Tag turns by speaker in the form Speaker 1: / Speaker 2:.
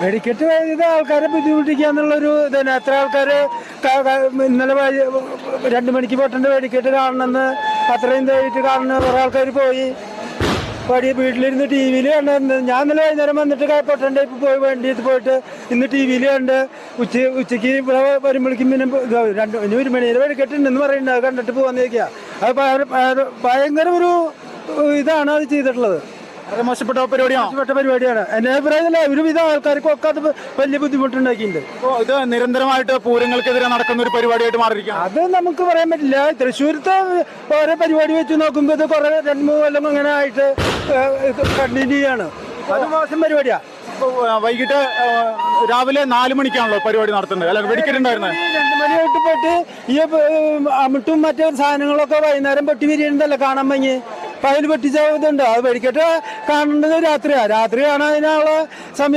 Speaker 1: വെടിക്കെട്ട് ചെയ്ത് ആൾക്കാരെ ബുദ്ധിമുട്ടിക്കുക എന്നുള്ളൊരു ഇതന്നെ. എത്ര ആൾക്കാര് ഇന്നലെ 2 മണിക്ക് പൊട്ടേണ്ട വെടിക്കെട്ട് കാണണമെന്ന് അത്രയും ഇതായിട്ട് കാണുന്ന കുറെ ആൾക്കാർ പോയി വീട്ടിലിരുന്ന് ടി വിയിൽ കണ്ട്. ഞാൻ ഇന്നലെ വൈകുന്നേരം വന്നിട്ട് പൊട്ടൻ്റെ പോയി വണ്ടിയിൽ പോയിട്ട് ഇന്ന് ടി വിയിൽ കണ്ട് ഉച്ചയ്ക്ക് ഇവിടെ വരുമ്പോഴേക്കും പിന്നെ 1 മണിയിൽ വെടിക്കെട്ടുണ്ടെന്ന് പറയുന്നുണ്ട്. അത് കണ്ടിട്ട് പോകാന്നേക്കാ. അത് ഭയങ്കര ഒരു ഇതാണ് അത് ചെയ്തിട്ടുള്ളത്.
Speaker 2: മോശപ്പെട്ട പരിപാടിയാണ്.
Speaker 1: എന്റെ അഭിപ്രായത്തില്ല, ഒരുവിധം ആൾക്കാർക്കൊക്കെ അത് വലിയ ബുദ്ധിമുട്ടുണ്ടാക്കിയിട്ടുണ്ട്.
Speaker 2: ഇത് നിരന്തരമായിട്ട് പൂരങ്ങൾക്കെതിരെ നടക്കുന്ന ഒരു പരിപാടിയായിട്ട് മാറിയിരിക്കുകയാണ്.
Speaker 1: അത് നമുക്ക് പറയാൻ പറ്റില്ല. തൃശ്ശൂരത്തെ ഓരോ പരിപാടി വെച്ച് നോക്കുമ്പോൾ ഇത് കുറെ 2-3 കൊല്ലം അങ്ങനെ ആയിട്ട് കണ്ടിന്യൂ ചെയ്യാണ്. അത് മോശം പരിപാടിയാ.
Speaker 2: വൈകിട്ട് രാവിലെ 4 മണിക്കാണല്ലോ പരിപാടി നടത്തുന്നത്, അല്ല വെടിക്കെട്ടുണ്ടായിരുന്നത്.
Speaker 1: 2 മണിയായിട്ട് പോയിട്ട് ഈ അമിട്ടും മറ്റേ സാധനങ്ങളൊക്കെ വൈകുന്നേരം പൊട്ടി വിരിയുന്നതല്ലേ കാണാൻ ഭംഗി. അപ്പൊ അതിൽ പൊട്ടിച്ച ഇതുണ്ട്. അത് വെടിക്കെട്ട് കാണേണ്ടത് രാത്രിയാണ്. രാത്രി കാണാൻ അതിനുള്ള സമയം